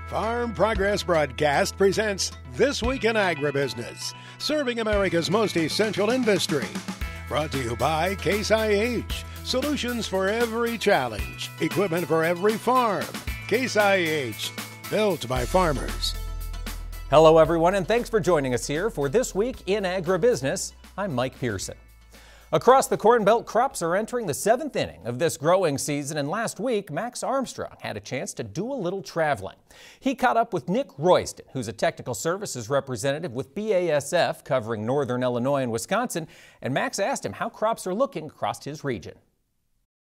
Farm Progress Broadcast presents This Week in Agribusiness, serving America's most essential industry. Brought to you by Case IH, solutions for every challenge, equipment for every farm. Case IH, built by farmers. Hello everyone, and thanks for joining us here for This Week in Agribusiness. I'm Mike Pearson. Across the Corn Belt, crops are entering the 7th inning of this growing season, and last week, Max Armstrong had a chance to do a little traveling. He caught up with Nick Royston, who's a technical services representative with BASF covering northern Illinois and Wisconsin, and Max asked him how crops are looking across his region.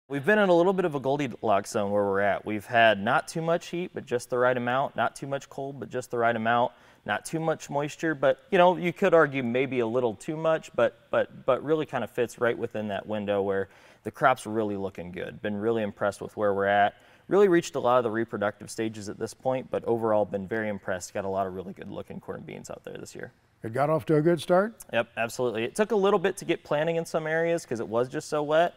We've been in a little bit of a Goldilocks zone where we're at. We've had not too much heat, but just the right amount, not too much cold, but just the right amount. Not too much moisture, but you could argue maybe a little too much, but really kind of fits right within that window where the crops are really looking good. Been really impressed with where we're at. Really reached a lot of the reproductive stages at this point, but overall been very impressed. Got a lot of really good looking corn and beans out there this year. It got off to a good start? Yep, absolutely. It took a little bit to get planting in some areas because it was just so wet,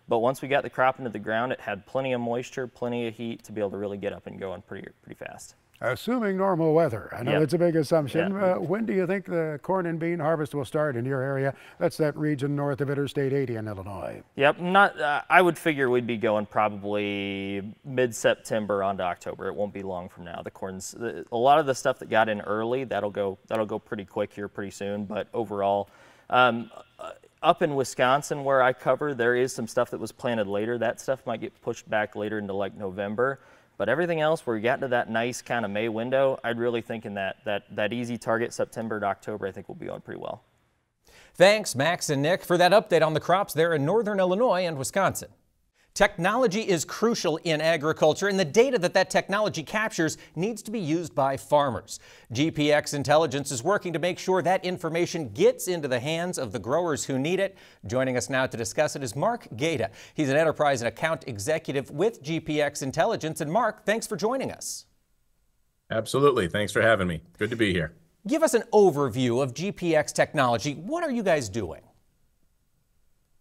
but once we got the crop into the ground, it had plenty of moisture, plenty of heat to be able to really get up and going pretty fast. Assuming normal weather. I know it's a big assumption. Yeah. When do you think the corn and bean harvest will start in your area? That's that region north of Interstate 80 in Illinois. Yep, I would figure we'd be going probably mid-September onto October. It won't be long from now. The corn's a lot of the stuff that got in early, that'll go pretty quick here pretty soon. But overall, up in Wisconsin where I cover, there is some stuff that was planted later. That stuff might get pushed back later into like November. But everything else, where you got into that nice kind of May window, I'd really think in that easy target September to October, I think we'll be going pretty well. Thanks, Max and Nick, for that update on the crops there in northern Illinois and Wisconsin. Technology is crucial in agriculture, and the data that technology captures needs to be used by farmers. GPX Intelligence is working to make sure that information gets into the hands of the growers who need it. Joining us now to discuss it is Mark Gaeta. He's an enterprise and account executive with GPX Intelligence. And Mark, thanks for joining us. Absolutely. Thanks for having me. Good to be here. Give us an overview of GPX technology. What are you guys doing?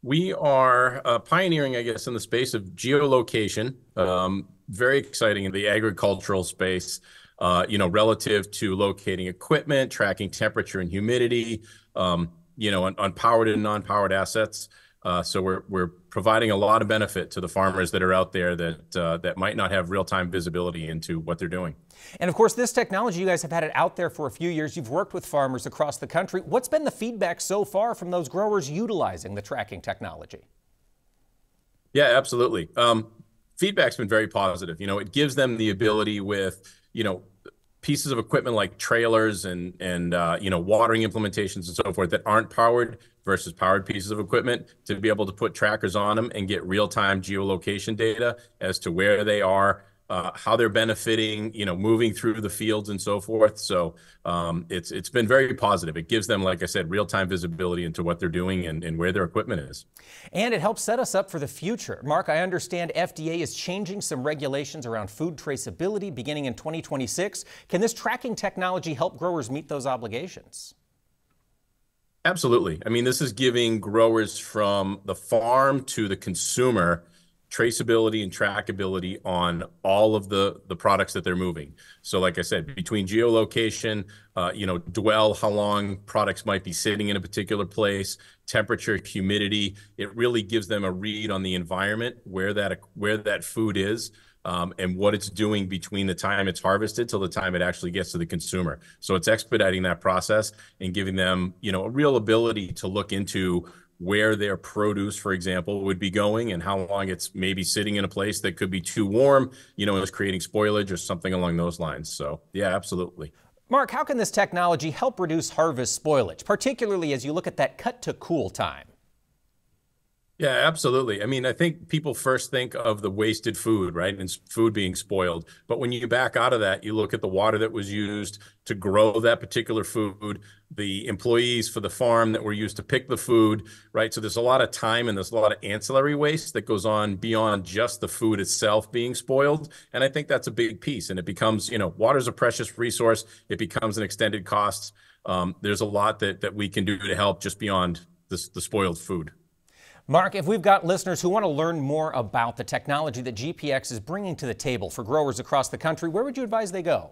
We are pioneering, I guess, in the space of geolocation. Very exciting in the agricultural space, relative to locating equipment, tracking temperature and humidity, on powered and non-powered assets. So we're providing a lot of benefit to the farmers that are out there that might not have real-time visibility into what they're doing. And of course, this technology, you guys have had it out there for a few years. You've worked with farmers across the country. What's been the feedback so far from those growers utilizing the tracking technology? Yeah, absolutely. Feedback's been very positive. It gives them the ability with, pieces of equipment like trailers and watering implementations and so forth that aren't powered versus powered pieces of equipment to be able to put trackers on them and get real-time geolocation data as to where they are, how they're benefiting, moving through the fields and so forth. So it's been very positive. It gives them, like I said, real-time visibility into what they're doing and where their equipment is. And it helps set us up for the future. Mark, I understand FDA is changing some regulations around food traceability beginning in 2026. Can this tracking technology help growers meet those obligations? Absolutely. I mean, this is giving growers from the farm to the consumer traceability and trackability on all of the products that they're moving. So like I said, between geolocation, dwell, how long products might be sitting in a particular place, temperature, humidity, it really gives them a read on the environment, where that food is, and what it's doing between the time it's harvested till the time it actually gets to the consumer. So it's expediting that process and giving them, a real ability to look into where their produce, for example, would be going and how long it's maybe sitting in a place that could be too warm, is creating spoilage or something along those lines. So yeah, absolutely. Mark, how can this technology help reduce harvest spoilage, particularly as you look at that cut to cool time? Yeah, absolutely. I mean, I think people first think of the wasted food, right? And food being spoiled. But when you back out of that, you look at the water that was used to grow that particular food, the employees for the farm that were used to pick the food, right? So there's a lot of time and there's a lot of ancillary waste that goes on beyond just the food itself being spoiled. And I think that's a big piece. And it becomes, water's a precious resource. It becomes an extended cost. There's a lot that we can do to help just beyond the spoiled food. Mark, if we've got listeners who want to learn more about the technology that GPX is bringing to the table for growers across the country, where would you advise they go?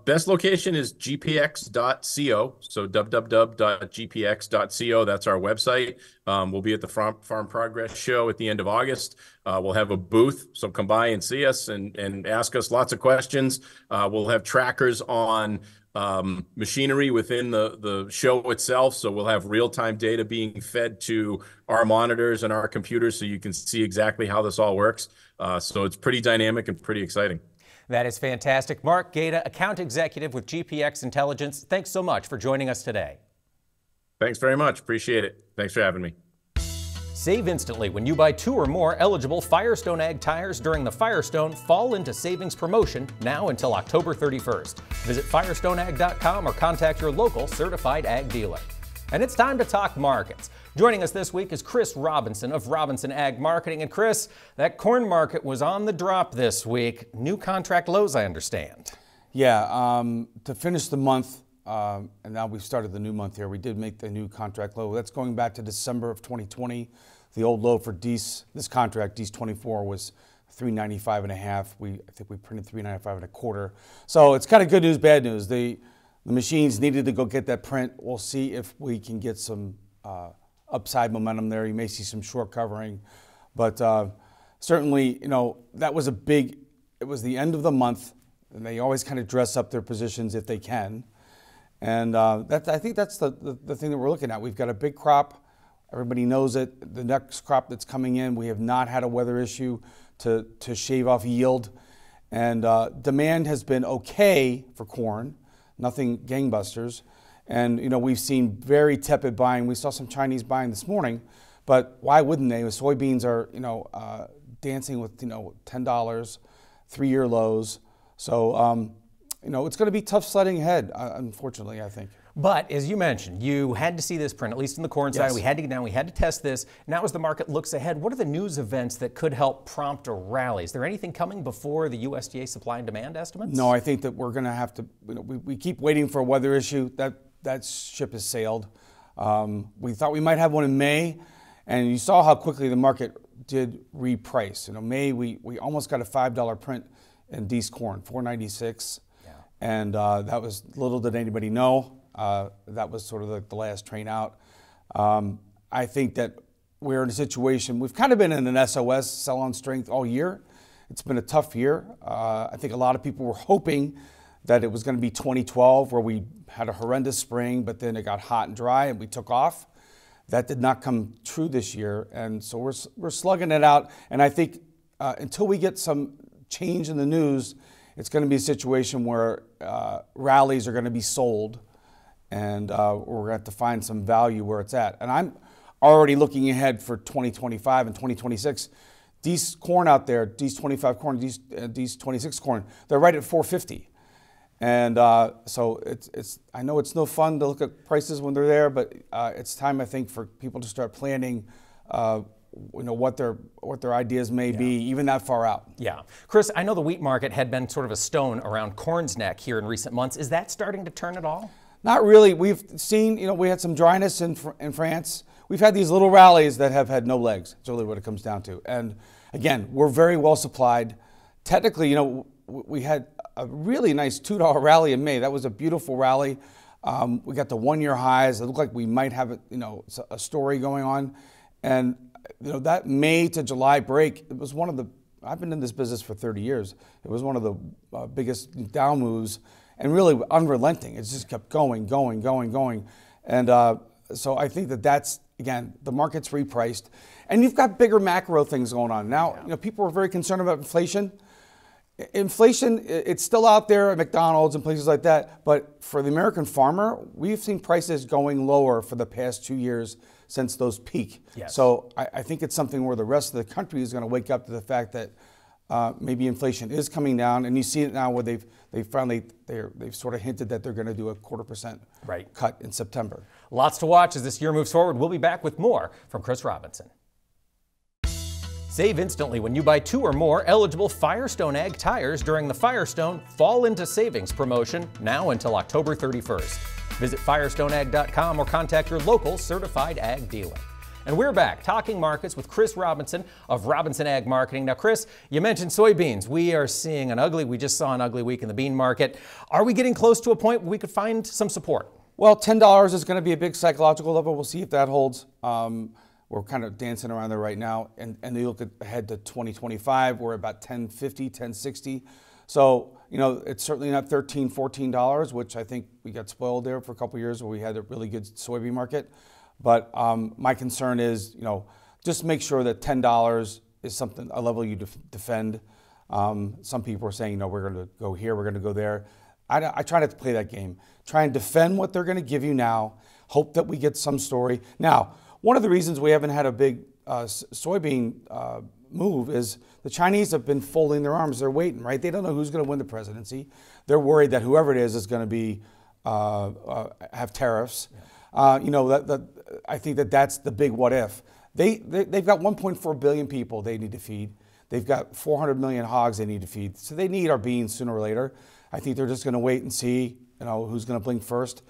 Best location is gpx.co. So www.gpx.co. That's our website. We'll be at the Farm Progress Show at the end of August. We'll have a booth, so come by and see us and ask us lots of questions. We'll have trackers on machinery within the show itself. So we'll have real-time data being fed to our monitors and our computers so you can see exactly how this all works. So it's pretty dynamic and pretty exciting. That is fantastic. Mark Gaeta, account executive with GPX Intelligence. Thanks so much for joining us today. Thanks very much. Appreciate it. Thanks for having me. Save instantly when you buy 2 or more eligible Firestone Ag tires during the Firestone Fall into Savings promotion now until October 31st. Visit firestoneag.com or contact your local certified ag dealer. And it's time to talk markets. Joining us this week is Chris Robinson of Robinson Ag Marketing. And Chris, that corn market was on the drop this week. New contract lows, I understand. Yeah, to finish the month, and now we've started the new month here, we did make the new contract low. That's going back to December of 2020. The old low for this contract, DEES 24, was $395.5. I think we printed $395.25. So it's kind of good news, bad news. The machines needed to go get that print. We'll see if we can get some upside momentum there. You may see some short covering, but certainly, that was it was the end of the month, and they always kind of dress up their positions if they can. And I think that's the thing that we're looking at. We've got a big crop. Everybody knows it. The next crop that's coming in, we have not had a weather issue to shave off yield. And demand has been okay for corn, nothing gangbusters. And, we've seen very tepid buying. We saw some Chinese buying this morning, but why wouldn't they? Soybeans are, dancing with, $10, 3-year lows. So, it's going to be tough sledding ahead, unfortunately, I think. But as you mentioned, you had to see this print, at least in the corn side. We had to get down, we had to test this. Now as the market looks ahead, what are the news events that could help prompt a rally? Is there anything coming before the USDA supply and demand estimates? No, I think that we're going to have to, we keep waiting for a weather issue. That ship has sailed. We thought we might have one in May, and you saw how quickly the market did reprice. May, we almost got a $5 print in DEES corn, $4.96. Yeah. And that was, little did anybody know. That was sort of the last train out. I think that we're in a situation, we've kind of been in an SOS, sell on strength, all year. It's been a tough year. I think a lot of people were hoping that it was going to be 2012, where we had a horrendous spring, but then it got hot and dry and we took off. That did not come true this year, and so we're slugging it out. And I think until we get some change in the news, it's going to be a situation where rallies are going to be sold, and we're going to have to find some value where it's at. And I'm already looking ahead for 2025 and 2026. DEES corn out there, DEES 25 corn, DEES 26 corn, they're right at $4.50. And so I know it's no fun to look at prices when they're there, but it's time, I think, for people to start planning what their ideas may be, even that far out. Yeah. Chris, I know the wheat market had been sort of a stone around corn's neck here in recent months. Is that starting to turn at all? Not really. We've seen, we had some dryness in France. We've had these little rallies that have had no legs. That's really what it comes down to. And again, we're very well supplied. Technically, we had a really nice $2 rally in May. That was a beautiful rally. We got the 1-year highs. It looked like we might have a story going on. And that May to July break, it was one of the, I've been in this business for 30 years. It was one of the biggest down moves, and really unrelenting. It just kept going. And so I think that's, again, the market's repriced. And you've got bigger macro things going on. Now, people are very concerned about inflation. Inflation, it's still out there at McDonald's and places like that, but for the American farmer, we've seen prices going lower for the past 2 years since those peak. Yes. So I think it's something where the rest of the country is going to wake up to the fact that maybe inflation is coming down, and you see it now where they've sort of hinted that they're going to do a 0.25% cut in September. Lots to watch as this year moves forward. We'll be back with more from Chris Robinson. Save instantly when you buy 2 or more eligible Firestone Ag tires during the Firestone Fall into Savings promotion now until October 31st. Visit firestoneag.com or contact your local certified ag dealer. And we're back talking markets with Chris Robinson of Robinson Ag Marketing. Now, Chris, you mentioned soybeans. We just saw an ugly week in the bean market. Are we getting close to a point where we could find some support? Well, $10 is going to be a big psychological level. We'll see if that holds. We're kind of dancing around there right now. And you look ahead to 2025, we're about $10.50, $10.60. So, it's certainly not $13, $14, which I think we got spoiled there for a couple of years where we had a really good soybean market. But my concern is, just make sure that $10 is a level you defend. Some people are saying, we're going to go here, we're going to go there. I try not to play that game. Try and defend what they're going to give you now. Hope that we get some story. Now, one of the reasons we haven't had a big soybean move is the Chinese have been folding their arms. They're waiting, right? They don't know who's going to win the presidency. They're worried that whoever it is going to be have tariffs. Yeah. I think that's the big what if. They've got 1.4 billion people they need to feed. They've got 400 million hogs they need to feed. So they need our beans sooner or later. I think they're just going to wait and see, who's going to blink first.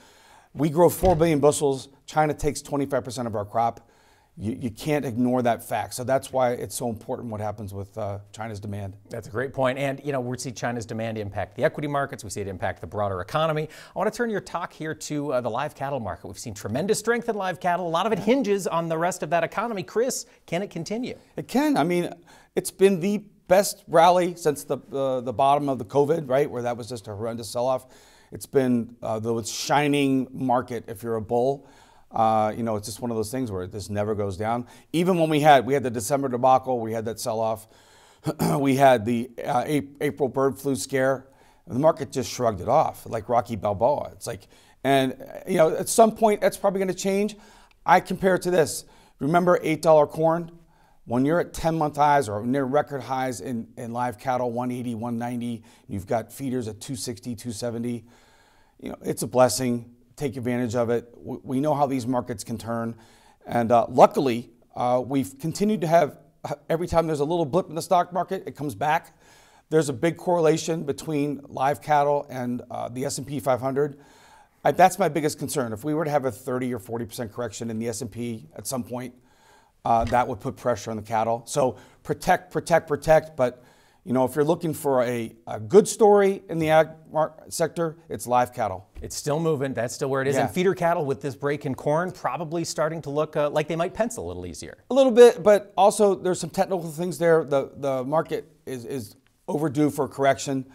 We grow 4 billion bushels. China takes 25% of our crop. You can't ignore that fact. So that's why it's so important what happens with China's demand. That's a great point. And, we see China's demand impact the equity markets. We see it impact the broader economy. I want to turn your talk here to the live cattle market. We've seen tremendous strength in live cattle. A lot of it hinges on the rest of that economy. Chris, can it continue? It can. I mean, it's been the best rally since the bottom of the COVID, right, where that was just a horrendous sell-off. It's been the shining market if you're a bull. It's just one of those things where this never goes down. Even when we had the December debacle, we had that sell-off. We had the April bird flu scare. The market just shrugged it off like Rocky Balboa. It's like, at some point that's probably going to change. I compare it to this. Remember $8 corn? When you're at 10-month highs or near record highs in live cattle, 180, 190, you've got feeders at 260, 270. It's a blessing. Take advantage of it. We know how these markets can turn. And luckily, we've continued to have, every time there's a little blip in the stock market, it comes back. There's a big correlation between live cattle and the S&P 500. That's my biggest concern. If we were to have a 30 or 40% correction in the S&P at some point, that would put pressure on the cattle. So protect. But, if you're looking for a good story in the ag sector, it's live cattle. It's still moving. That's still where it is. Yeah. And feeder cattle with this break in corn probably starting to look like they might pencil a little easier. A little bit, but also there's some technical things there. The market is overdue for a correction.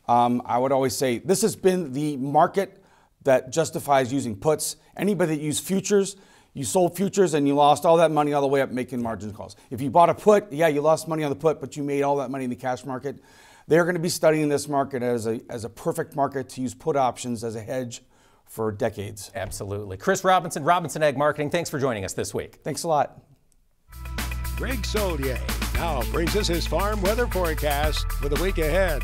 I would always say this has been the market that justifies using puts. Anybody that used futures, you sold futures and you lost all that money all the way up making margin calls. If you bought a put, yeah, you lost money on the put, but you made all that money in the cash market. They're going to be studying this market as a perfect market to use put options as a hedge for decades. Absolutely. Chris Robinson, Robinson Ag Marketing, thanks for joining us this week. Thanks a lot. Greg Solier now brings us his farm weather forecast for the week ahead.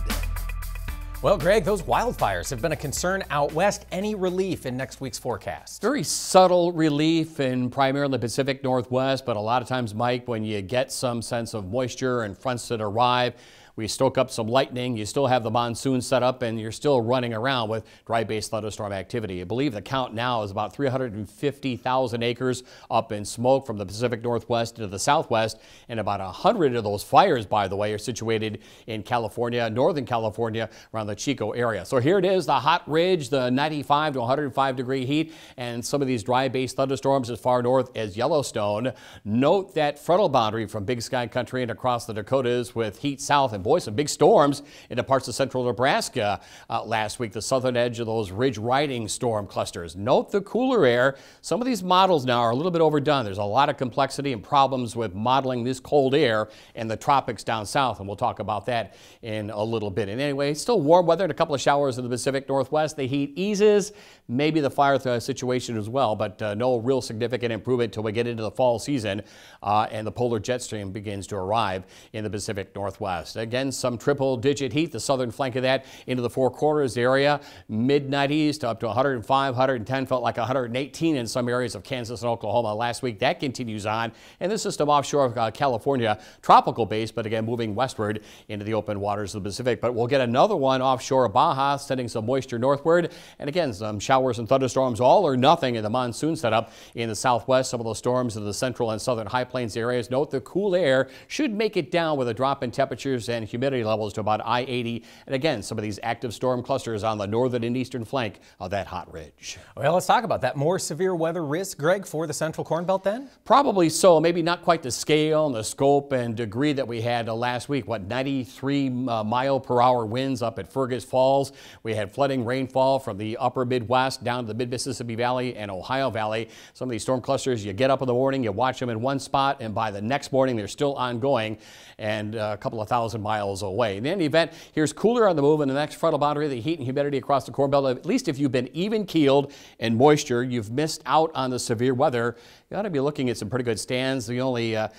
Well, Greg, those wildfires have been a concern out west. Any relief in next week's forecast? Very subtle relief in primarily the Pacific Northwest, but a lot of times, Mike, when you get some sense of moisture and fronts that arrive, we stoke up some lightning. You still have the monsoon set up, and you're still running around with dry-based thunderstorm activity. I believe the count now is about 350,000 acres up in smoke from the Pacific Northwest to the Southwest, and about 100 of those fires, by the way, are situated in California, Northern California, around the Chico area. So here it is, the hot ridge, the 95 to 105 degree heat, and some of these dry-based thunderstorms as far north as Yellowstone. Note that frontal boundary from Big Sky Country and across the Dakotas with heat south and boy, some big storms into parts of central Nebraska last week, the southern edge of those ridge riding storm clusters. Note the cooler air. Some of these models now are a little bit overdone. There's a lot of complexity and problems with modeling this cold air in the tropics down south, and we'll talk about that in a little bit. And anyway, still warm weather and a couple of showers in the Pacific Northwest. The heat eases, maybe the fire situation as well, but no real significant improvement until we get into the fall season and the polar jet stream begins to arrive in the Pacific Northwest. Again, again, some triple-digit heat. The southern flank of that into the Four Corners area, mid-90s to up to 105, 110, felt like 118 in some areas of Kansas and Oklahoma last week. That continues on. And this system offshore of California, tropical base, but again, moving westward into the open waters of the Pacific. But we'll get another one offshore of Baja, sending some moisture northward. And again, some showers and thunderstorms, all or nothing in the monsoon setup in the southwest. Some of those storms in the central and southern high plains areas. Note the cool air should make it down with a drop in temperatures and humidity levels to about I-80. And again, some of these active storm clusters on the northern and eastern flank of that hot ridge. Well, let's talk about that. More severe weather risk, Greg, for the central Corn Belt then? Probably so. Maybe not quite the scale and the scope and degree that we had last week. What, 93 mile per hour winds up at Fergus Falls. We had flooding rainfall from the upper Midwest down to the mid-Mississippi Valley and Ohio Valley. Some of these storm clusters, you get up in the morning, you watch them in one spot, and by the next morning, they're still ongoing and a couple of thousand miles away. In any event, here's cooler on the move in the next frontal boundary, the heat and humidity across the Corn Belt. At least if you've been even-keeled in moisture, you've missed out on the severe weather. You ought to be looking at some pretty good stands. The only, at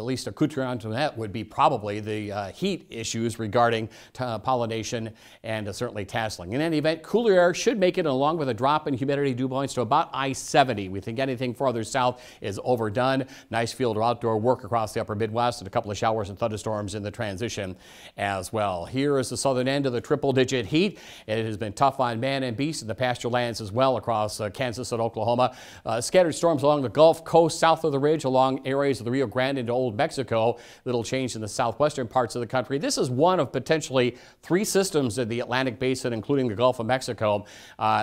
least accoutrement to that would be probably the heat issues regarding pollination and certainly tasseling. In any event, cooler air should make it, along with a drop in humidity dew points, to about I-70. We think anything farther south is overdone. Nice field of outdoor work across the upper Midwest, and a couple of showers and thunderstorms in the transition as well. Here is the southern end of the triple-digit heat. It has been tough on man and beast in the pasture lands as well across Kansas and Oklahoma. Scattered storms along the Gulf Coast, south of the ridge, along areas of the Rio Grande into Old Mexico. Little change in the southwestern parts of the country. This is one of potentially 3 systems in the Atlantic Basin, including the Gulf of Mexico.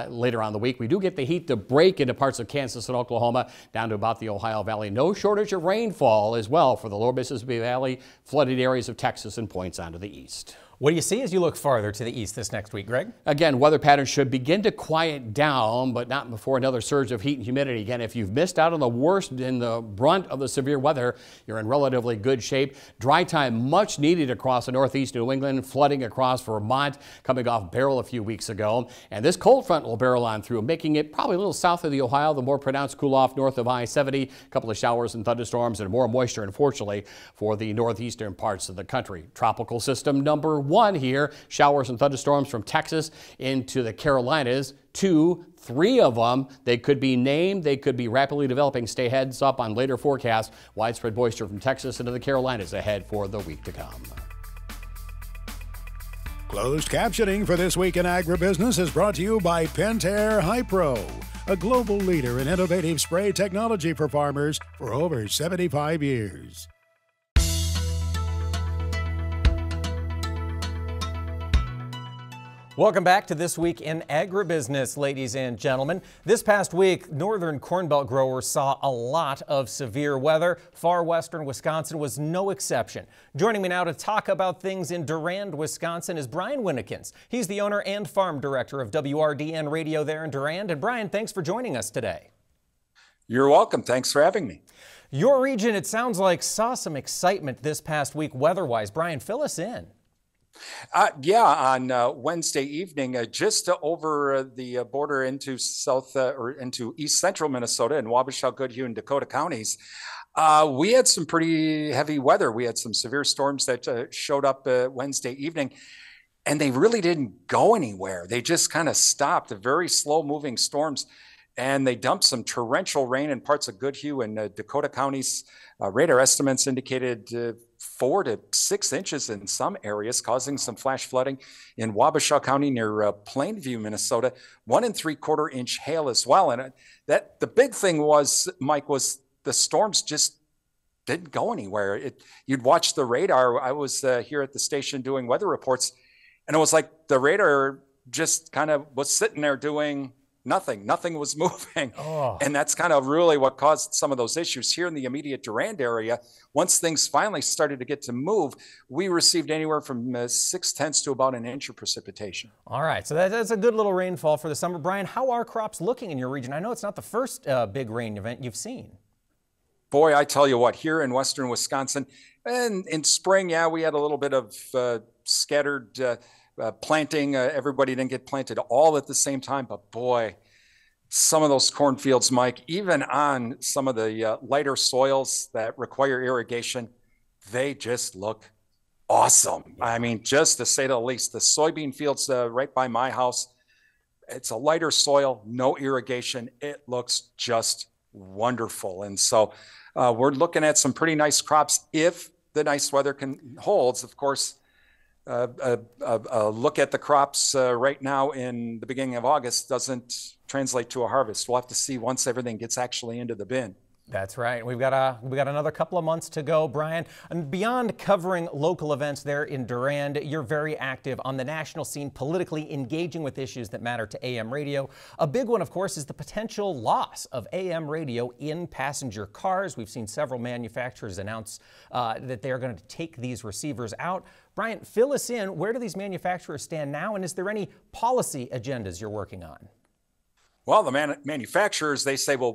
Later on the week, we do get the heat to break into parts of Kansas and Oklahoma down to about the Ohio Valley. No shortage of rainfall as well for the lower Mississippi Valley, flooded areas of Texas, and points onto the east. What do you see as you look farther to the east this next week, Greg? Again, weather patterns should begin to quiet down, but not before another surge of heat and humidity. Again, if you've missed out on the worst and the brunt of the severe weather, you're in relatively good shape. Dry time much needed across the northeast New England, flooding across Vermont, coming off Beryl a few weeks ago. And this cold front will barrel on through, making it probably a little south of the Ohio, the more pronounced cool off north of I-70. A couple of showers and thunderstorms and more moisture, unfortunately, for the northeastern parts of the country. Tropical system number 1 here. Showers and thunderstorms from Texas into the Carolinas. 2, 3 of them. They could be named. They could be rapidly developing. Stay heads up on later forecasts. Widespread moisture from Texas into the Carolinas ahead for the week to come. Closed captioning for This Week in Agribusiness is brought to you by Pentair Hypro, a global leader in innovative spray technology for farmers for over 75 years. Welcome back to This Week in Agribusiness, ladies and gentlemen. This past week, northern Corn Belt growers saw a lot of severe weather. Far western Wisconsin was no exception. Joining me now to talk about things in Durand, Wisconsin is Brian Winnikins. He's the owner and farm director of WRDN Radio there in Durand. And Brian, thanks for joining us today. You're welcome. Thanks for having me. Your region, it sounds like, saw some excitement this past week weather-wise. Brian, fill us in. Yeah, on Wednesday evening, just over the border into into east central Minnesota in Wabasha, Goodhue, and Dakota counties, we had some pretty heavy weather. We had some severe storms that showed up Wednesday evening, and they really didn't go anywhere. They just kind of stopped. Very slow-moving storms, and they dumped some torrential rain in parts of Goodhue and Dakota counties. Radar estimates indicated 4 to 6 inches in some areas, causing some flash flooding in Wabasha County near Plainview, Minnesota. 1 3/4 inch hail as well. And the big thing was, Mike, was the storms just didn't go anywhere. You'd watch the radar. I was here at the station doing weather reports, and it was like the radar just kind of was sitting there doing nothing. Nothing was moving. Oh. And that's kind of really what caused some of those issues here in the immediate Durand area. Once things finally started to get to move, we received anywhere from 0.6 to about 1 inch of precipitation. All right, so that's a good little rainfall for the summer. Brian, how are crops looking in your region? I know it's not the first big rain event you've seen. Boy, I tell you what, here in western Wisconsin, and in spring, yeah, we had a little bit of scattered planting. Everybody didn't get planted all at the same time, but boy, some of those cornfields, Mike, even on some of the lighter soils that require irrigation, they just look awesome. I mean, just to say the least. The soybean fields right by my house, it's a lighter soil, no irrigation. It looks just wonderful. And so we're looking at some pretty nice crops if the nice weather holds. Of course, a look at the crops right now in the beginning of August doesn't translate to a harvest. We'll have to see once everything gets actually into the bin. That's right. We've got another couple of months to go, Brian. And beyond covering local events there in Durand, you're very active on the national scene, politically engaging with issues that matter to AM radio. A big one, of course, is the potential loss of AM radio in passenger cars. We've seen several manufacturers announce that they're going to take these receivers out. Brian, fill us in. Where do these manufacturers stand now, and is there any policy agendas you're working on? Well, the manufacturers, they say, well,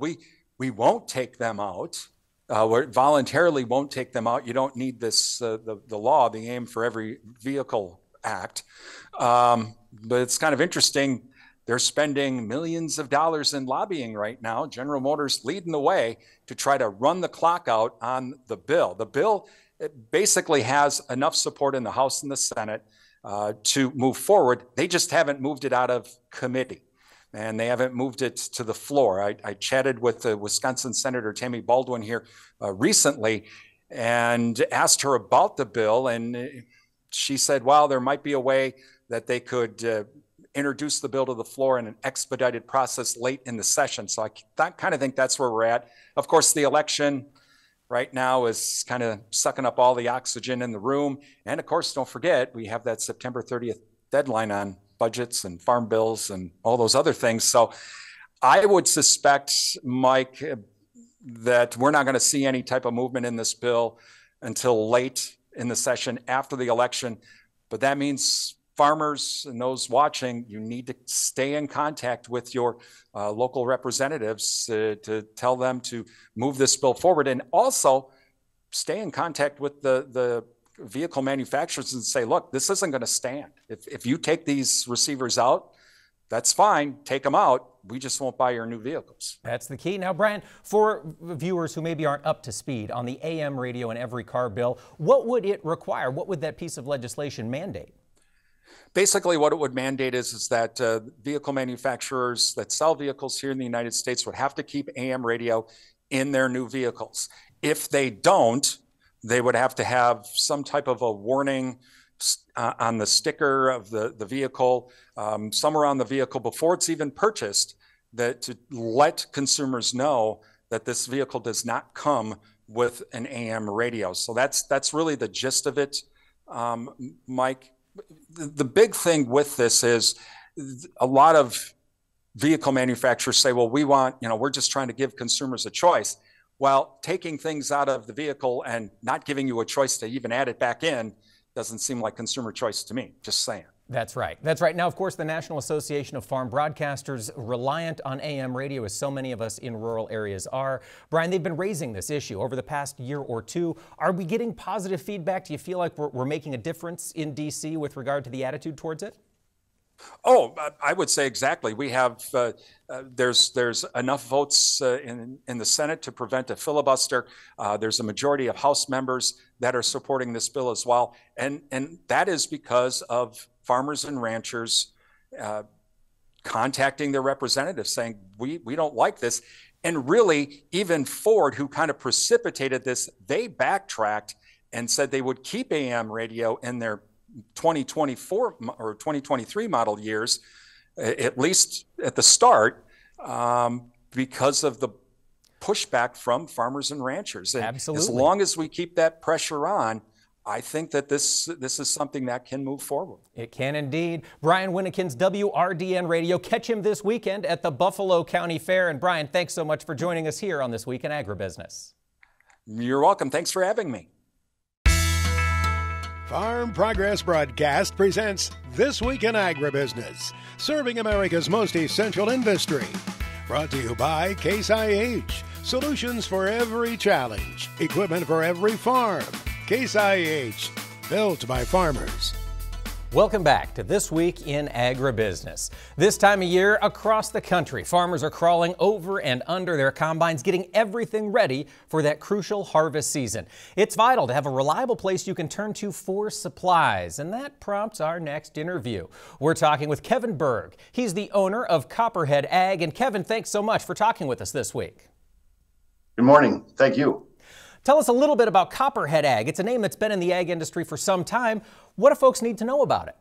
we won't take them out. We voluntarily won't take them out. You don't need this, the law, the Aim for Every Vehicle Act. But it's kind of interesting. They're spending millions of dollars in lobbying right now. General Motors leading the way to try to run the clock out on the bill. The bill basically has enough support in the House and the Senate to move forward. They just haven't moved it out of committee. And they haven't moved it to the floor. I chatted with the Wisconsin Senator Tammy Baldwin here recently and asked her about the bill. And she said, well, there might be a way that they could introduce the bill to the floor in an expedited process late in the session. So I kind of think that's where we're at. Of course, the election right now is kind of sucking up all the oxygen in the room. And of course, don't forget, we have that September 30th deadline on budgets and farm bills and all those other things. So I would suspect, Mike, that we're not going to see any type of movement in this bill until late in the session after the election. But that means farmers and those watching, you need to stay in contact with your local representatives to tell them to move this bill forward, and also stay in contact with the vehicle manufacturers and say, look, this isn't going to stand. If you take these receivers out, that's fine, take them out. We just won't buy your new vehicles. That's the key. Now, Brian, for viewers who maybe aren't up to speed on the AM radio in every car bill, what would it require? What would that piece of legislation mandate? Basically, what it would mandate is that vehicle manufacturers that sell vehicles here in the United States would have to keep AM radio in their new vehicles. If they don't, they would have to have some type of a warning on the sticker of the vehicle, somewhere on the vehicle before it's even purchased, that to let consumers know that this vehicle does not come with an AM radio. So that's really the gist of it, Mike. The big thing with this is a lot of vehicle manufacturers say, well, we're just trying to give consumers a choice. Well, taking things out of the vehicle and not giving you a choice to even add it back in doesn't seem like consumer choice to me, just saying. That's right. That's right. Now, of course, the National Association of Farm Broadcasters, reliant on AM radio, as so many of us in rural areas are. Brian, they've been raising this issue over the past year or two. Are we getting positive feedback? Do you feel like we're making a difference in D.C. with regard to the attitude towards it? Oh, I would say exactly. We have there's enough votes in the Senate to prevent a filibuster. There's a majority of House members that are supporting this bill as well, and that is because of farmers and ranchers contacting their representatives saying we don't like this. And really, even Ford, who kind of precipitated this, they backtracked and said they would keep AM radio in their 2024 or 2023 model years, at least at the start, because of the pushback from farmers and ranchers. And absolutely. As long as we keep that pressure on, I think that this is something that can move forward. It can indeed. Brian Winnikins, WRDN Radio. Catch him this weekend at the Buffalo County Fair. And Brian, thanks so much for joining us here on This Week in Agribusiness. You're welcome. Thanks for having me. Farm Progress Broadcast presents This Week in Agribusiness, serving America's most essential industry. Brought to you by Case IH, solutions for every challenge, equipment for every farm. Case IH, built by farmers. Welcome back to This Week in Agribusiness. This time of year, across the country, farmers are crawling over and under their combines, getting everything ready for that crucial harvest season. It's vital to have a reliable place you can turn to for supplies, and that prompts our next interview. We're talking with Kevin Berg. He's the owner of Copperhead Ag. And Kevin, thanks so much for talking with us this week. Good morning. Thank you. Tell us a little bit about Copperhead Ag. It's a name that's been in the ag industry for some time. What do folks need to know about it?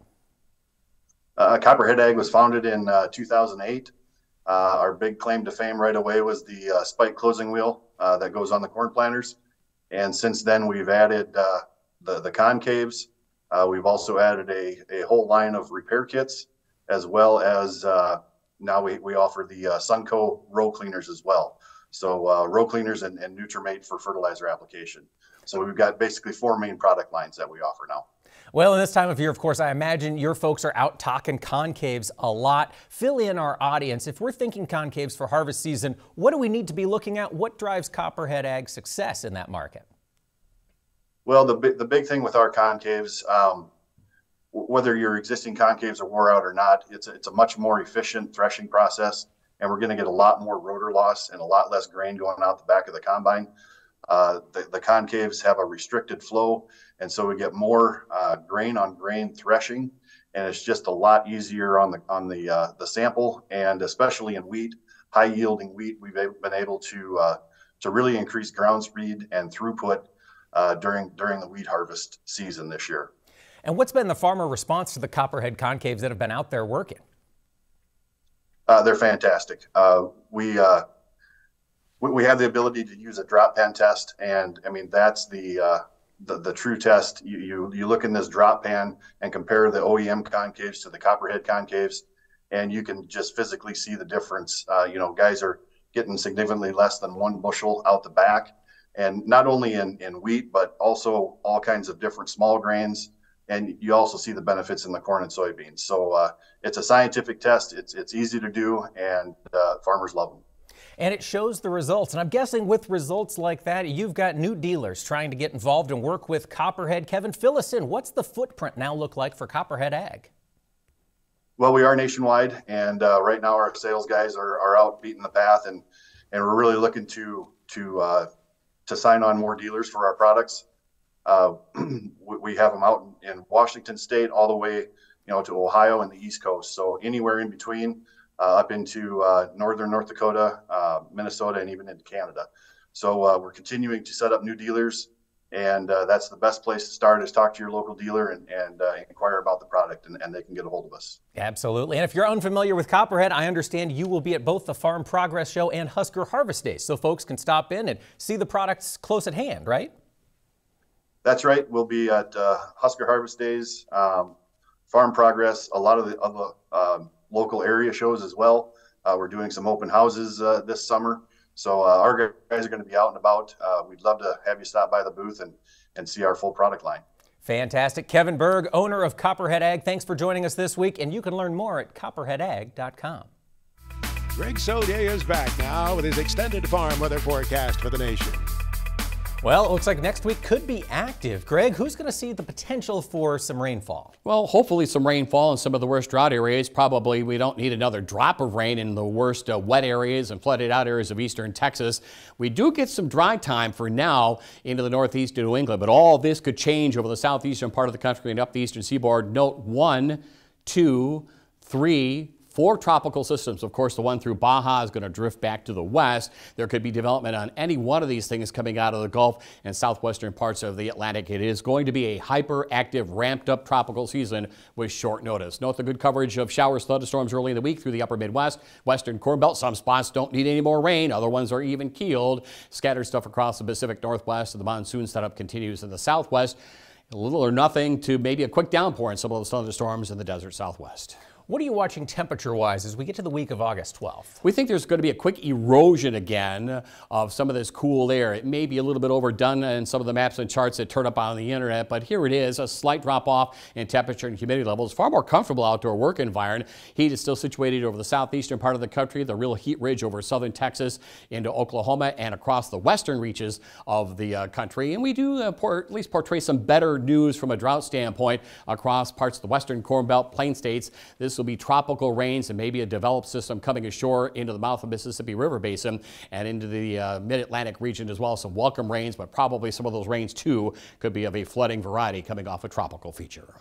Copperhead Ag was founded in 2008. Our big claim to fame right away was the spike closing wheel that goes on the corn planters. And since then, we've added the concaves. We've also added a whole line of repair kits, as well as now we offer the Sunco row cleaners as well. So row cleaners and Nutrimate for fertilizer application. So we've got basically 4 main product lines that we offer now. Well, in this time of year, of course, I imagine your folks are out talking concaves a lot. Fill in our audience. If we're thinking concaves for harvest season, what do we need to be looking at? What drives Copperhead Ag's success in that market? Well, the big thing with our concaves, whether your existing concaves are wore out or not, it's a much more efficient threshing process. And we're going to get a lot more rotor loss and a lot less grain going out the back of the combine. The concaves have a restricted flow, and so we get more grain on grain threshing, and it's just a lot easier on the sample, and especially in wheat, high yielding wheat, we've been able to really increase ground speed and throughput during the wheat harvest season this year. And what's been the farmer response to the Copperhead concaves that have been out there working? They're fantastic. We have the ability to use a drop pan test, and I mean that's the true test. You look in this drop pan and compare the OEM concaves to the Copperhead concaves, and you can just physically see the difference. Guys are getting significantly less than 1 bushel out the back, and not only in wheat, but also all kinds of different small grains. And you also see the benefits in the corn and soybeans. So it's a scientific test. It's easy to do, and farmers love them. And it shows the results. And I'm guessing with results like that, you've got new dealers trying to get involved and work with Copperhead. Kevin, fill us in. What's the footprint now look like for Copperhead Ag? Well, we are nationwide, and right now our sales guys are out beating the path, and we're really looking to sign on more dealers for our products. We have them out in Washington State all the way, to Ohio and the East Coast. So anywhere in between, up into northern North Dakota, Minnesota, and even into Canada. So we're continuing to set up new dealers, and that's the best place to start is talk to your local dealer and inquire about the product, and they can get a hold of us. Absolutely. And if you're unfamiliar with Copperhead, I understand you will be at both the Farm Progress Show and Husker Harvest Days, so folks can stop in and see the products close at hand, right? That's right. We'll be at Husker Harvest Days, Farm Progress, a lot of the local area shows as well. We're doing some open houses this summer. So our guys are going to be out and about. We'd love to have you stop by the booth and see our full product line. Fantastic. Kevin Berg, owner of Copperhead Ag, thanks for joining us this week. And you can learn more at copperheadag.com. Greg Sodier is back now with his extended farm weather forecast for the nation. Well, it looks like next week could be active. Greg, who's going to see the potential for some rainfall? Well, hopefully some rainfall in some of the worst drought areas. Probably we don't need another drop of rain in the worst wet areas and flooded out areas of eastern Texas. We do get some dry time for now into the northeast of New England, but all this could change over the southeastern part of the country and up the eastern seaboard. Note 1, 2, 3, 4 tropical systems. Of course, the one through Baja is going to drift back to the west. There could be development on any one of these things coming out of the Gulf and southwestern parts of the Atlantic. It is going to be a hyperactive, ramped-up tropical season with short notice. Note the good coverage of showers, thunderstorms early in the week through the upper Midwest, western Corn Belt. Some spots don't need any more rain. Other ones are even keeled. Scattered stuff across the Pacific Northwest. The monsoon setup continues in the southwest. Little or nothing to maybe a quick downpour in some of those thunderstorms in the desert Southwest. What are you watching temperature-wise as we get to the week of August 12th? We think there's going to be a quick erosion again of some of this cool air. It may be a little bit overdone in some of the maps and charts that turn up on the internet, but here it is, a slight drop off in temperature and humidity levels. Far more comfortable outdoor work environment. Heat is still situated over the southeastern part of the country, the real heat ridge over southern Texas into Oklahoma and across the western reaches of the country. And we do at least portray some better news from a drought standpoint across parts of the western Corn Belt, plain states. This will be tropical rains and maybe a developed system coming ashore into the mouth of Mississippi River Basin and into the mid-Atlantic region as well. Some welcome rains, but probably some of those rains too could be of a flooding variety coming off a tropical feature.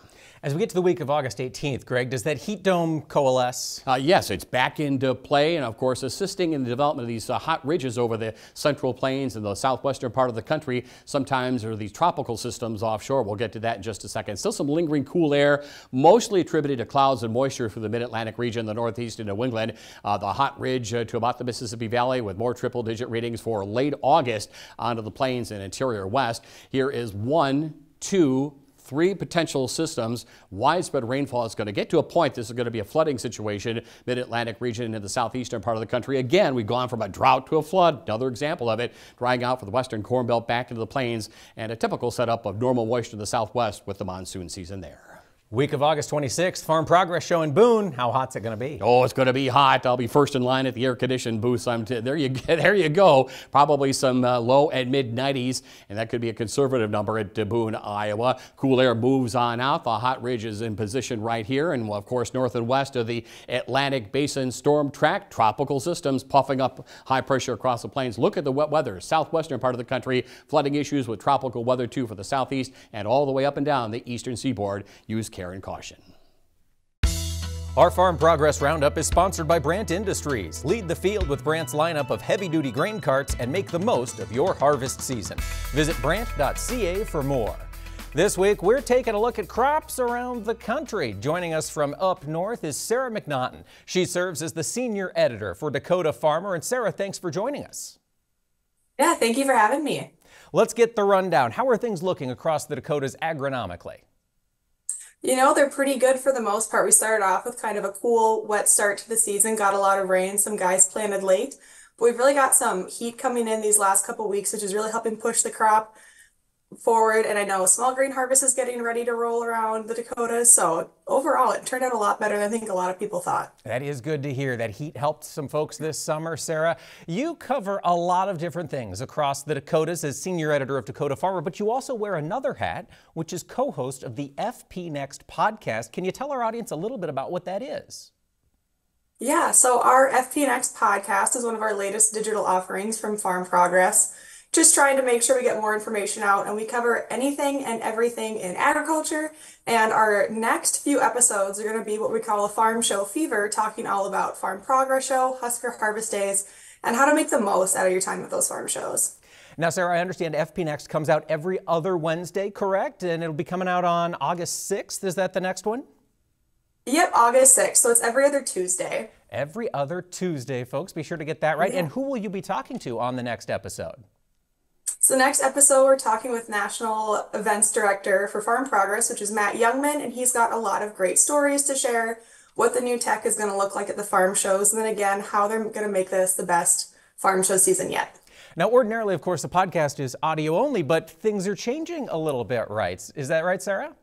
As we get to the week of August 18th, Greg, does that heat dome coalesce? Yes, it's back into play and, of course, assisting in the development of these hot ridges over the central plains and the southwestern part of the country. Sometimes there are these tropical systems offshore. We'll get to that in just a second. Still some lingering cool air, mostly attributed to clouds and moisture through the mid-Atlantic region, the northeast and New England. The hot ridge to about the Mississippi Valley with more triple-digit readings for late August onto the plains and interior west. Here is 1, 2, 3 potential systems. Widespread rainfall is going to get to a point. This is going to be a flooding situation, mid-Atlantic region in the southeastern part of the country. Again, we've gone from a drought to a flood. Another example of it, drying out for the western Corn Belt back into the plains, and a typical setup of normal moisture in the southwest with the monsoon season there. Week of August 26th, Farm Progress Show in Boone. How hot's it going to be? Oh, it's going to be hot. I'll be first in line at the air-conditioned booth. There you go. Probably some low and mid-90s, and that could be a conservative number at Boone, Iowa. Cool air moves on out. The hot ridge is in position right here, and of course, north and west of the Atlantic Basin storm track, tropical systems puffing up high pressure across the plains. Look at the wet weather. Southwestern part of the country, flooding issues with tropical weather too for the southeast, and all the way up and down the eastern seaboard. Use care and caution. Our Farm Progress Roundup is sponsored by Brandt Industries. Lead the field with Brandt's lineup of heavy-duty grain carts and make the most of your harvest season. Visit brandt.ca for more. This week, we're taking a look at crops around the country. Joining us from up north is Sarah McNaughton. She serves as the senior editor for Dakota Farmer. And Sarah, thanks for joining us. Yeah, thank you for having me. Let's get the rundown. How are things looking across the Dakotas agronomically? You know, they're pretty good for the most part. We started off with kind of a cool, wet start to the season, got a lot of rain, some guys planted late, but we've really got some heat coming in these last couple weeks, which is really helping push the crop forward. And I know small grain harvest is getting ready to roll around the Dakotas. So overall, it turned out a lot better than I think a lot of people thought. That is good to hear. That heat helped some folks this summer. Sarah, you cover a lot of different things across the Dakotas as senior editor of Dakota Farmer, but you also wear another hat, which is co-host of the FP Next podcast. Can you tell our audience a little bit about what that is? Yeah, so our FP Next podcast is one of our latest digital offerings from Farm Progress. Just trying to make sure we get more information out, and we cover anything and everything in agriculture. And our next few episodes are going to be what we call a Farm Show Fever, talking all about Farm Progress Show, Husker Harvest Days, and how to make the most out of your time at those farm shows. Now, Sarah, I understand FP Next comes out every other Wednesday, correct? And it'll be coming out on August 6th. Is that the next one? Yep, August 6th. So it's every other Tuesday. Every other Tuesday, folks. Be sure to get that right. Yeah. And who will you be talking to on the next episode? So next episode, we're talking with National Events Director for Farm Progress, which is Matt Youngman, and he's got a lot of great stories to share, what the new tech is going to look like at the farm shows, and then again, how they're going to make this the best farm show season yet. Now, ordinarily, of course, the podcast is audio only, but things are changing a little bit, right? Is that right, Sarah?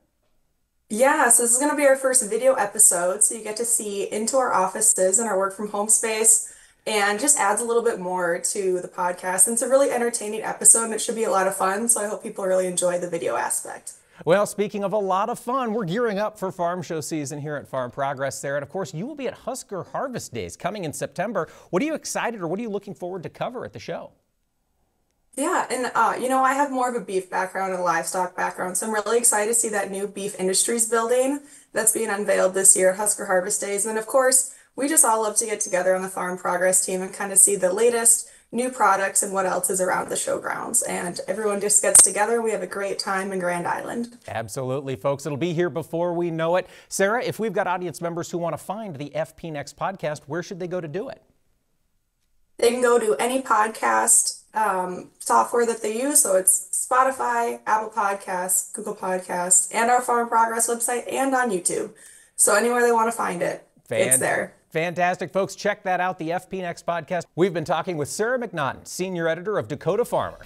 Yeah, so this is going to be our first video episode, so you get to see into our offices and our work from home space, and just adds a little bit more to the podcast. And it's a really entertaining episode, and it should be a lot of fun, so I hope people really enjoy the video aspect. Well, speaking of a lot of fun, we're gearing up for farm show season here at Farm Progress, Sarah. And of course, you will be at Husker Harvest Days coming in September. What are you excited or what are you looking forward to cover at the show? Yeah, and you know, I have more of a beef background and a livestock background, so I'm really excited to see that new Beef Industries building that's being unveiled this year at Husker Harvest Days. And of course, we just all love to get together on the Farm Progress team and kind of see the latest new products and what else is around the showgrounds. And everyone just gets together. We have a great time in Grand Island. Absolutely, folks. It'll be here before we know it. Sarah, if we've got audience members who want to find the FP Next podcast, where should they go to do it? They can go to any podcast software that they use. So it's Spotify, Apple Podcasts, Google Podcasts, and our Farm Progress website, and on YouTube. So anywhere they want to find it, it's there. Fantastic, folks. Check that out, the FP Next podcast. We've been talking with Sarah McNaughton, senior editor of Dakota Farmer.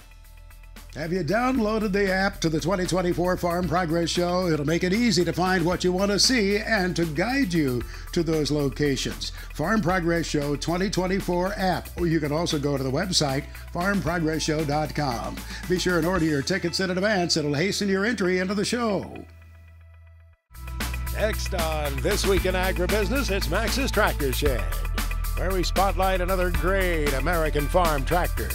Have you downloaded the app to the 2024 Farm Progress Show? It'll make it easy to find what you want to see and to guide you to those locations. Farm Progress Show 2024 app. Or you can also go to the website, farmprogressshow.com. Be sure and order your tickets in advance. It'll hasten your entry into the show. Next on This Week in Agribusiness, it's Max's Tractor Shed, where we spotlight another great American farm tractor.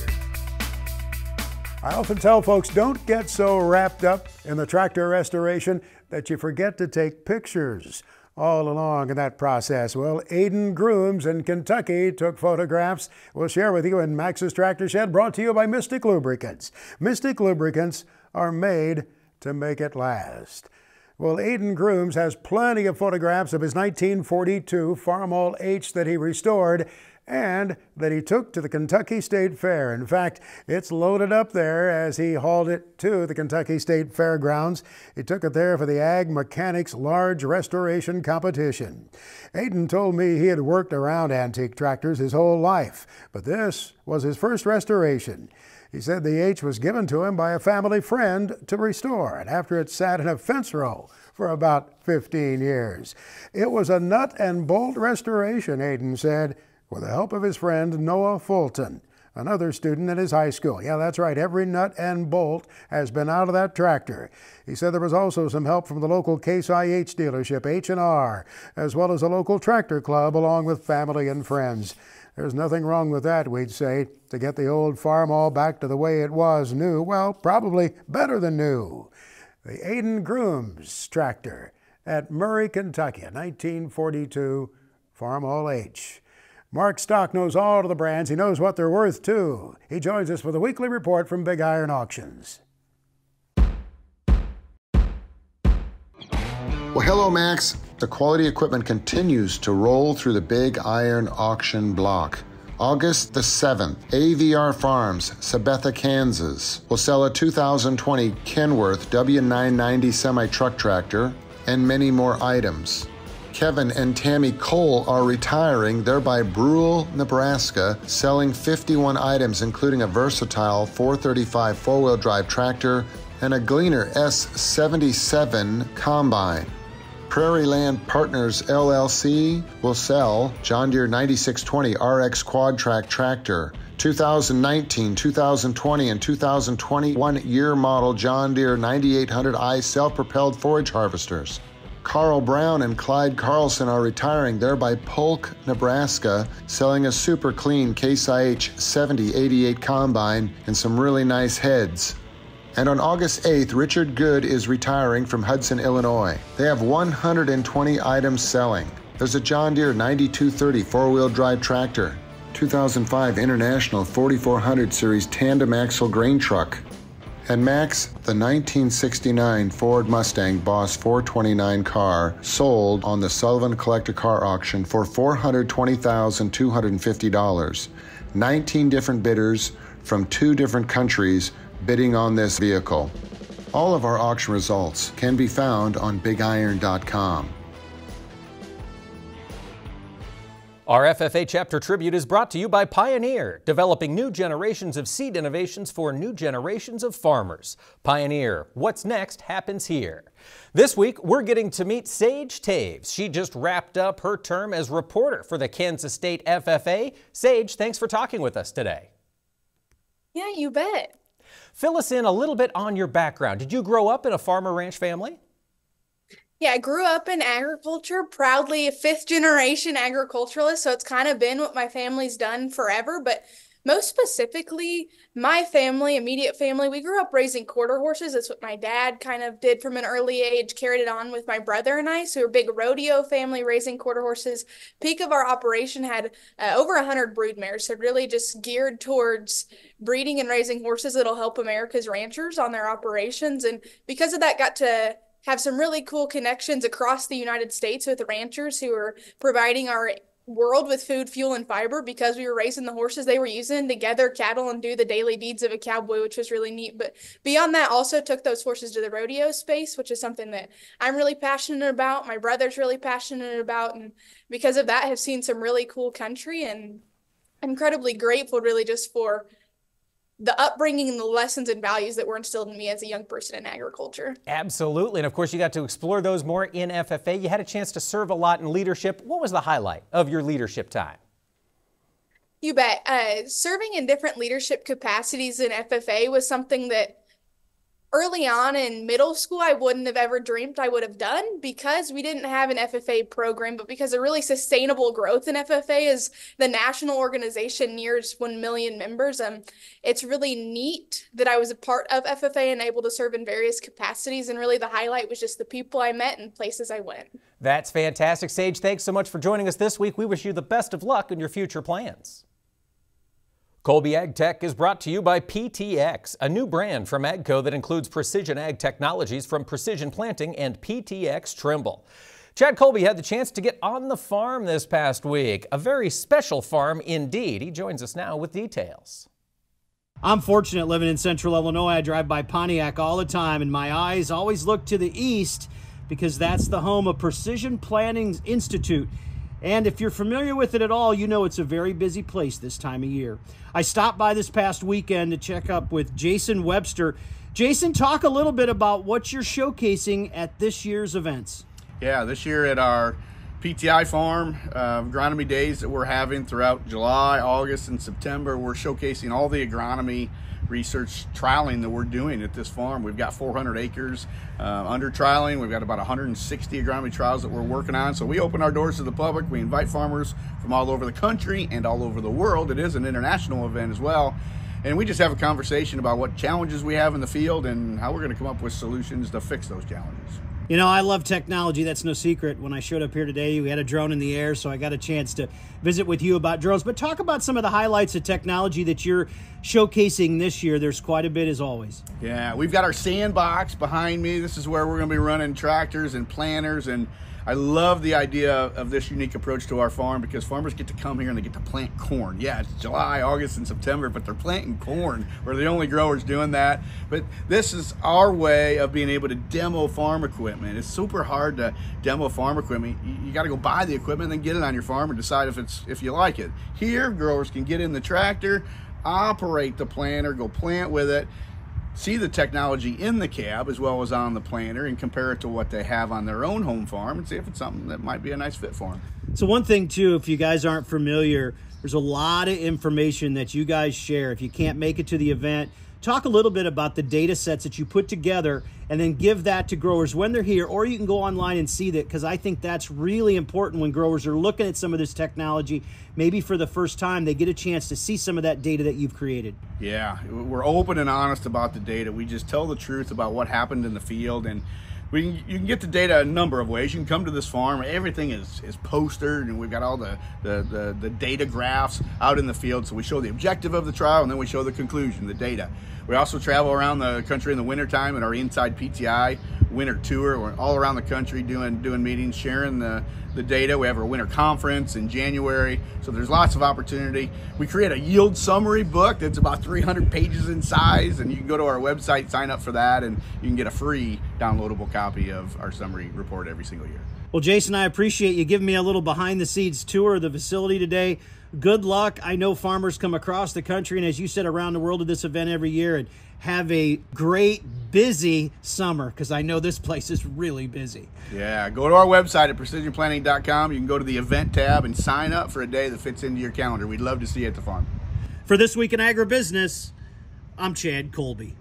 I often tell folks, don't get so wrapped up in the tractor restoration that you forget to take pictures all along in that process. Well, Aiden Grooms in Kentucky took photographs. We'll share with you in Max's Tractor Shed, brought to you by Mystic Lubricants. Mystic Lubricants are made to make it last. Well, Aiden Grooms has plenty of photographs of his 1942 Farmall H that he restored and that he took to the Kentucky State Fair. In fact, it's loaded up there as he hauled it to the Kentucky State Fairgrounds. He took it there for the Ag Mechanics Large Restoration Competition. Aiden told me he had worked around antique tractors his whole life, but this was his first restoration. He said the H was given to him by a family friend to restore, and after it sat in a fence row for about 15 years. It was a nut and bolt restoration, Aiden said, with the help of his friend Noah Fulton, another student in his high school. Yeah, that's right, every nut and bolt has been out of that tractor. He said there was also some help from the local Case IH dealership, H&R, as well as a local tractor club, along with family and friends. There's nothing wrong with that, we'd say, to get the old Farmall back to the way it was new. Well, probably better than new. The Aiden Grooms tractor at Murray, Kentucky, a 1942 Farmall H. Mark Stock knows all of the brands. He knows what they're worth, too. He joins us for the weekly report from Big Iron Auctions. Well, hello, Max. The quality equipment continues to roll through the Big Iron Auction block. August the 7th, AVR Farms, Sabetha, Kansas, will sell a 2020 Kenworth W990 semi-truck tractor and many more items. Kevin and Tammy Cole are retiring. They're by Brule, Nebraska, selling 51 items, including a versatile 435 four-wheel drive tractor and a Gleaner S77 combine. Prairie Land Partners LLC will sell John Deere 9620 RX Quad Track tractor, 2019, 2020, and 2021 year model John Deere 9800i self-propelled forage harvesters. Carl Brown and Clyde Carlson are retiring. They're by Polk, Nebraska, selling a super clean Case IH 7088 combine and some really nice heads. And on August 8th, Richard Good is retiring from Hudson, Illinois. They have 120 items selling. There's a John Deere 9230 four-wheel drive tractor, 2005 International 4400 Series tandem axle grain truck, and Max, the 1969 Ford Mustang Boss 429 car sold on the Sullivan Collector Car Auction for $420,250. 19 different bidders from 2 different countries bidding on this vehicle. All of our auction results can be found on bigiron.com. Our FFA Chapter Tribute is brought to you by Pioneer, developing new generations of seed innovations for new generations of farmers. Pioneer, what's next happens here. This week, we're getting to meet Sage Taves. She just wrapped up her term as reporter for the Kansas State FFA. Sage, thanks for talking with us today. Yeah, you bet. Fill us in a little bit on your background. Did you grow up in a farmer ranch family? Yeah, I grew up in agriculture, proudly a 5th generation agriculturalist, so it's kind of been what my family's done forever, but most specifically, my family, immediate family, we grew up raising quarter horses. That's what my dad kind of did from an early age, carried it on with my brother and I, so we're a big rodeo family raising quarter horses. Peak of our operation had over 100 brood mares, so really just geared towards breeding and raising horses that'll help America's ranchers on their operations, and because of that, got to have some really cool connections across the United States with ranchers who are providing our world with food, fuel, and fiber because we were raising the horses they were using to gather cattle and do the daily deeds of a cowboy, which was really neat. But beyond that, also took those horses to the rodeo space, which is something that I'm really passionate about. My brother's really passionate about, and because of that, have seen some really cool country, and incredibly grateful really just for the upbringing and the lessons and values that were instilled in me as a young person in agriculture. Absolutely. And of course, you got to explore those more in FFA. You had a chance to serve a lot in leadership. What was the highlight of your leadership time? You bet. Serving in different leadership capacities in FFA was something that early on in middle school, I wouldn't have ever dreamed I would have done because we didn't have an FFA program, but because of really sustainable growth in FFA as the national organization nears 1 million members. It's really neat that I was a part of FFA and able to serve in various capacities. And really the highlight was just the people I met and places I went. That's fantastic. Sage, thanks so much for joining us this week. We wish you the best of luck in your future plans. Colby Ag Tech is brought to you by PTX, a new brand from AGCO that includes precision ag technologies from Precision Planting and PTX Trimble. Chad Colby had the chance to get on the farm this past week, a very special farm indeed. He joins us now with details. I'm fortunate living in central Illinois. I drive by Pontiac all the time, and my eyes always look to the east because that's the home of Precision Planting Institute. And if you're familiar with it at all, you know it's a very busy place this time of year. I stopped by this past weekend to check up with Jason Webster. Jason, talk a little bit about what you're showcasing at this year's events. Yeah, this year at our PTI farm, agronomy days that we're having throughout July, August, and September, we're showcasing all the agronomy research trialing that we're doing at this farm. We've got 400 acres under trialing. We've got about 160 agronomy trials that we're working on. So we open our doors to the public. We invite farmers from all over the country and all over the world. It is an international event as well. And we just have a conversation about what challenges we have in the field and how we're going to come up with solutions to fix those challenges. You know, I love technology. That's no secret. When I showed up here today, we had a drone in the air, so I got a chance to visit with you about drones. But talk about some of the highlights of technology that you're showcasing this year. There's quite a bit as always. Yeah, we've got our sandbox behind me. This is where we're going to be running tractors and planters, and I love the idea of this unique approach to our farm because farmers get to come here and they get to plant corn. Yeah, it's July, August, and September, but they're planting corn. We're the only growers doing that. But this is our way of being able to demo farm equipment. It's super hard to demo farm equipment. You got to go buy the equipment and then get it on your farm and decide if you like it. Here, growers can get in the tractor, operate the planter, go plant with it, see the technology in the cab as well as on the planter and compare it to what they have on their own home farm and see if it's something that might be a nice fit for them. So one thing too, if you guys aren't familiar, there's a lot of information that you guys share. If you can't make it to the event, talk a little bit about the data sets that you put together and then give that to growers when they're here, or you can go online and see that, because I think that's really important when growers are looking at some of this technology. Maybe for the first time, they get a chance to see some of that data that you've created. Yeah, we're open and honest about the data. We just tell the truth about what happened in the field, and you can get the data a number of ways. You can come to this farm. Everything is postered, and we've got all the data graphs out in the field. So we show the objective of the trial, and then we show the conclusion, the data. We also travel around the country in the wintertime in our Inside PTI winter tour. We're all around the country doing meetings, sharing the data. We have our winter conference in January, so there's lots of opportunity. We create a yield summary book that's about 300 pages in size, and you can go to our website, sign up for that, and you can get a free downloadable copy of our summary report every single year. Well, Jason, I appreciate you giving me a little behind-the-scenes tour of the facility today. Good luck. I know farmers come across the country and, as you said, around the world to this event every year, and have a great, busy summer, because I know this place is really busy. Yeah, go to our website at precisionplanting.com. You can go to the event tab and sign up for a day that fits into your calendar. We'd love to see you at the farm. For This Week in Agribusiness, I'm Chad Colby.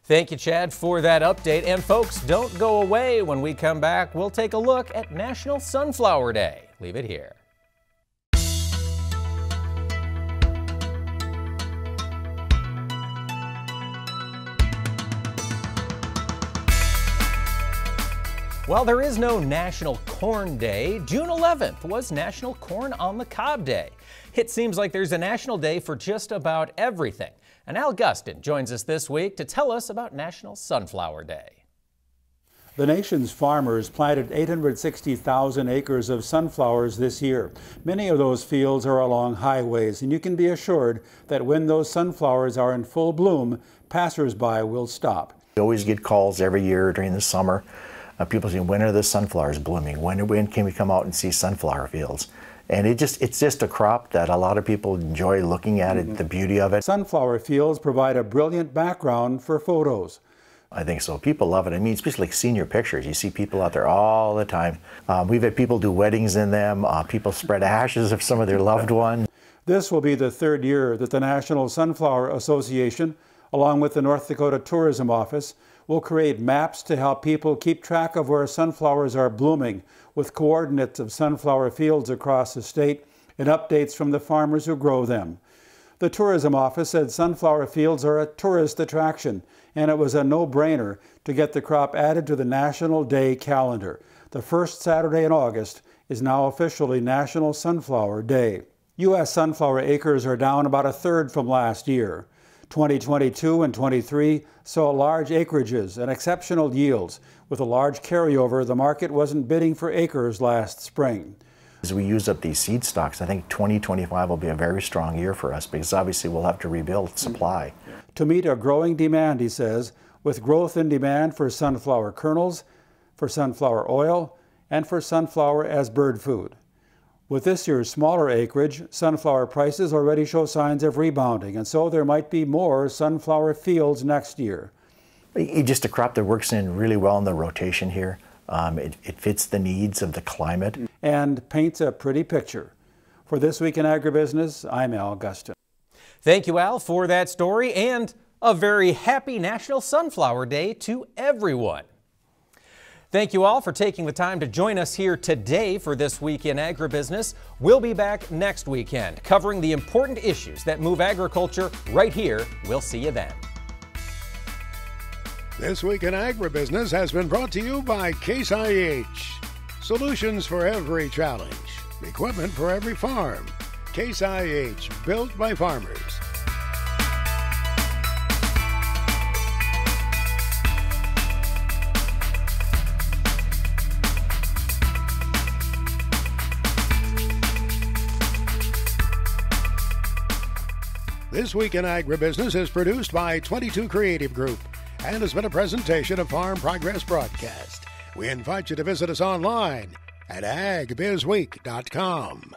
Thank you, Chad, for that update. And folks, don't go away. When we come back, we'll take a look at National Sunflower Day. Leave it here. While there is no National Corn Day, June 11th was National Corn on the Cob Day. It seems like there's a national day for just about everything. And Al Gustin joins us this week to tell us about National Sunflower Day. The nation's farmers planted 860,000 acres of sunflowers this year. Many of those fields are along highways, and you can be assured that when those sunflowers are in full bloom, passersby will stop. We always get calls every year during the summer. People saying, when are the sunflowers blooming? When can we come out and see sunflower fields? And it's just a crop that a lot of people enjoy looking at it, the beauty of it. Sunflower fields provide a brilliant background for photos. I think so. People love it. I mean, especially like senior pictures. You see people out there all the time. We've had people do weddings in them. People spread ashes of some of their loved ones. This will be the third year that the National Sunflower Association, along with the North Dakota Tourism Office, will create maps to help people keep track of where sunflowers are blooming, with coordinates of sunflower fields across the state and updates from the farmers who grow them. The Tourism Office said sunflower fields are a tourist attraction, and it was a no-brainer to get the crop added to the National Day calendar. The first Saturday in August is now officially National Sunflower Day. U.S. sunflower acres are down about a third from last year. 2022 and 23 saw large acreages and exceptional yields. With a large carryover, the market wasn't bidding for acres last spring. As we use up these seed stocks, I think 2025 will be a very strong year for us because obviously we'll have to rebuild supply. To meet a growing demand, he says, with growth in demand for sunflower kernels, for sunflower oil, and for sunflower as bird food. With this year's smaller acreage, sunflower prices already show signs of rebounding, and so there might be more sunflower fields next year. It's just a crop that works in really well in the rotation here. It fits the needs of the climate. And paints a pretty picture. For This Week in Agribusiness, I'm Al Gustin. Thank you, Al, for that story, and a very happy National Sunflower Day to everyone. Thank you all for taking the time to join us here today for This Week in Agribusiness. We'll be back next weekend covering the important issues that move agriculture right here. We'll see you then. This Week in Agribusiness has been brought to you by Case IH. Solutions for every challenge. Equipment for every farm. Case IH, built by farmers. This Week in Agribusiness is produced by 22 Creative Group and has been a presentation of Farm Progress Broadcast. We invite you to visit us online at agbizweek.com.